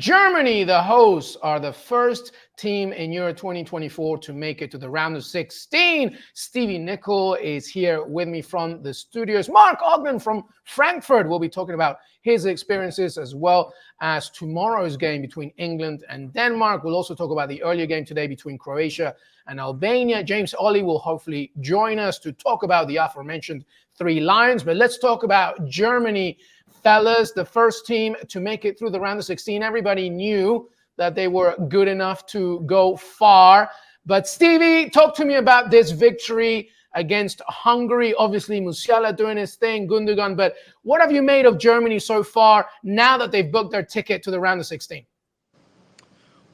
Germany, the hosts, are the first team in Euro 2024 to make it to the round of 16. Stevie Nicol is here with me from the studios. Mark Ogden from Frankfurt will be talking about his experiences as well as tomorrow's game between England and Denmark. We'll also talk about the earlier game today between Croatia and Albania. James Ollie will hopefully join us to talk about the aforementioned Three Lions. But let's talk about Germany, fellas, the first team to make it through the round of 16. Everybody knew that they were good enough to go far. But Stevie, talk to me about this victory against Hungary. Obviously, Musiala doing his thing, Gundogan. But what have you made of Germany so far now that they've booked their ticket to the round of 16?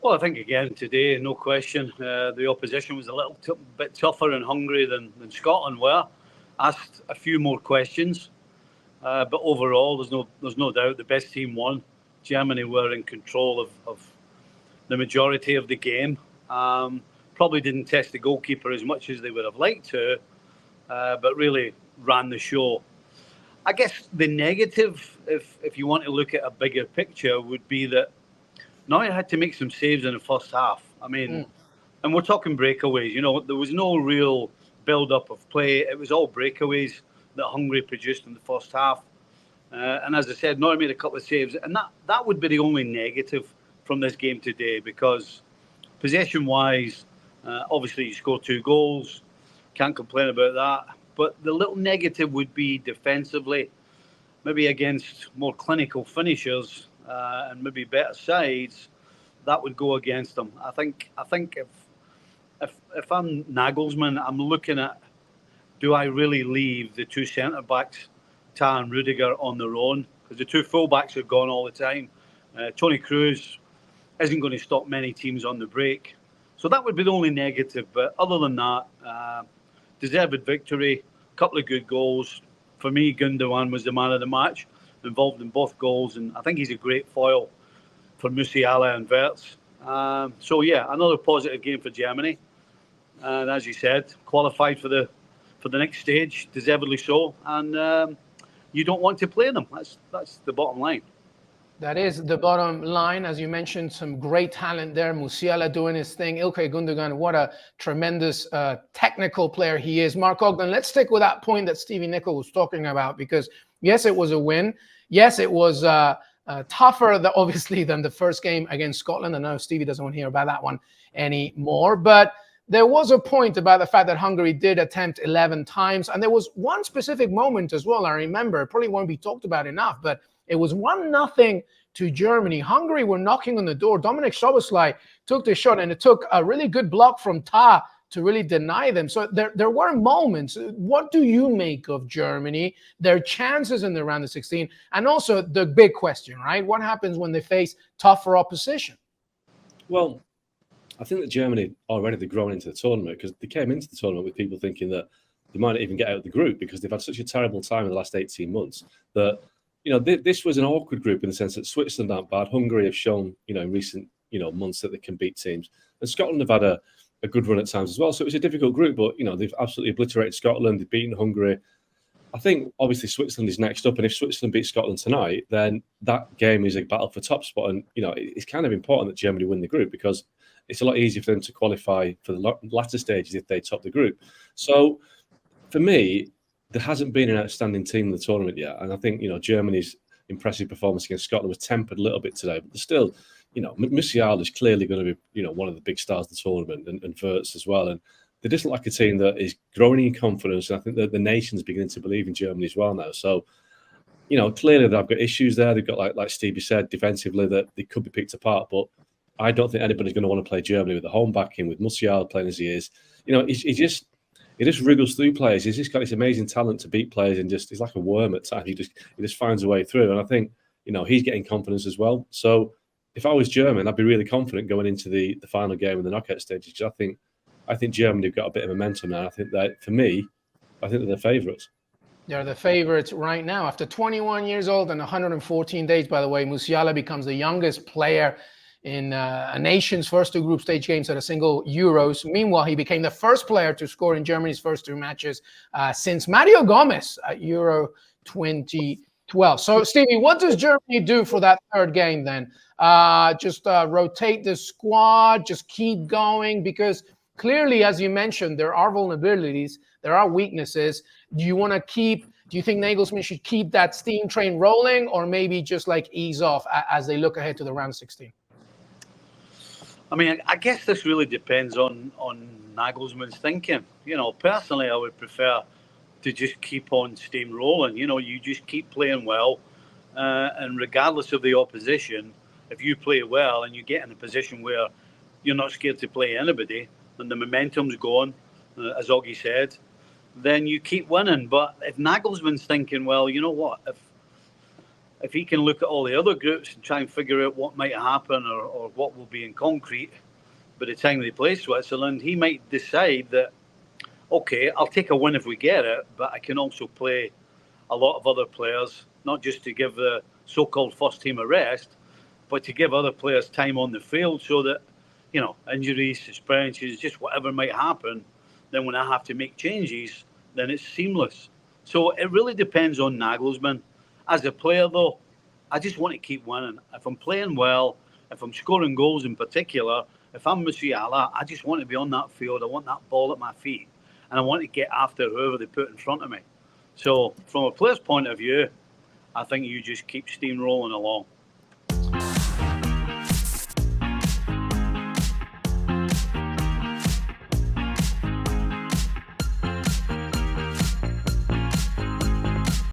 Well, I think, again, today, no question, the opposition was a little bit tougher in Hungary than Scotland were. Asked a few more questions. But overall, there's no doubt the best team won. Germany were in control of the majority of the game. Probably didn't test the goalkeeper as much as they would have liked to, but really ran the show. I guess the negative, if you want to look at a bigger picture, would be that Neuer had to make some saves in the first half. I mean, and we're talking breakaways. You know, there was no real build-up of play. It was all breakaways that Hungary produced in the first half. And as I said, Neuer made a couple of saves. And that would be the only negative from this game today, because possession-wise, obviously you score 2 goals. Can't complain about that. But the little negative would be defensively, maybe against more clinical finishers and maybe better sides, that would go against them. I think if I'm Nagelsmann, I'm looking at, do I really leave the 2 centre-backs, Tah and Rudiger, on their own? Because the 2 full-backs are gone all the time. Toni Kroos isn't going to stop many teams on the break. So that would be the only negative. But other than that, deserved victory, a couple of good goals. For me, Gundogan was the man of the match, involved in both goals. And I think he's a great foil for Musiala and Wirtz. So, yeah, another positive game for Germany. And as you said, qualified for the next stage, deservedly so, and you don't want to play them. That's the bottom line. That is the bottom line. As you mentioned, some great talent there. Musiala doing his thing. Ilkay Gundogan, what a tremendous technical player he is. Mark Ogden, let's stick with that point that Stevie Nicol was talking about, because yes, it was a win. Yes, it was tougher, obviously, than the first game against Scotland. I know Stevie doesn't want to hear about that one anymore, but there was a point about the fact that Hungary did attempt 11 times. And there was one specific moment as well, I remember. It probably won't be talked about enough, but it was 1-0 to Germany. Hungary were knocking on the door. Dominik Szoboszlai took the shot, and it took a really good block from Tah to really deny them. So there were moments. What do you make of Germany, their chances in the round of 16, and also the big question, right? What happens when they face tougher opposition? Well, I think that Germany already they've grown into the tournament, because they came into the tournament with people thinking that they might not even get out of the group because they've had such a terrible time in the last 18 months that, you know, this was an awkward group in the sense that Switzerland aren't bad. Hungary have shown, you know, in recent, you know, months that they can beat teams. And Scotland have had a good run at times as well. So it was a difficult group, but, you know, they've absolutely obliterated Scotland. They've beaten Hungary. I think, obviously, Switzerland is next up. And if Switzerland beats Scotland tonight, then that game is a battle for top spot. And, you know, it's kind of important that Germany win the group, because it's a lot easier for them to qualify for the latter stages if they top the group. So, for me, there hasn't been an outstanding team in the tournament yet. And I think, you know, Germany's impressive performance against Scotland was tempered a little bit today. But there's still, you know, Musiala is clearly going to be, you know, one of the big stars of the tournament, and Wirtz as well. And they just look like a team that is growing in confidence. And I think that the nation's beginning to believe in Germany as well now. So, you know, clearly they've got issues there. They've got, like Stevie said, defensively that they could be picked apart. But I don't think anybody's going to want to play Germany with the home backing, with Musiala playing as he is. You know, he just wriggles through players. He's just got this amazing talent to beat players, and he's like a worm at times. He just finds a way through. And I think, you know, he's getting confidence as well. So if I was German, I'd be really confident going into the final game in the knockout stages. Because I think Germany have got a bit of momentum now. I think that, for me, I think they're the favourites. They're the favorites right now. After 21 years old and 114 days, by the way, Musiala becomes the youngest player in a nation's first 2 group stage games at a single Euros. Meanwhile, he became the first player to score in Germany's first 2 matches since Mario Gomez at Euro 20 Well, so Stevie, what does Germany do for that third game then? Just rotate the squad, just keep going, because clearly, as you mentioned, there are vulnerabilities, there are weaknesses. Do you think Nagelsmann should keep that steam train rolling, or maybe just like ease off as they look ahead to the round 16? I mean, I guess this really depends on Nagelsmann's thinking. Personally, I would prefer to just keep on steam rolling. You just keep playing well, and regardless of the opposition, if you play well and you get in a position where you're not scared to play anybody and the momentum's going, as Oggy said, then you keep winning. But if Nagelsmann's thinking, well, you know what, if he can look at all the other groups and try and figure out what might happen or what will be in concrete by the time they play Switzerland, he might decide that, okay, I'll take a win if we get it, but I can also play a lot of other players, not just to give the so-called first team a rest, but to give other players time on the field so that, injuries, suspensions, just whatever might happen, then when I have to make changes, then it's seamless. So it really depends on Nagelsmann. As a player, though, I just want to keep winning. If I'm playing well, if I'm scoring goals in particular, if I'm Musiala, I just want to be on that field. I want that ball at my feet. And I want to get after whoever they put in front of me. So from a player's point of view, I think you just keep steamrolling along.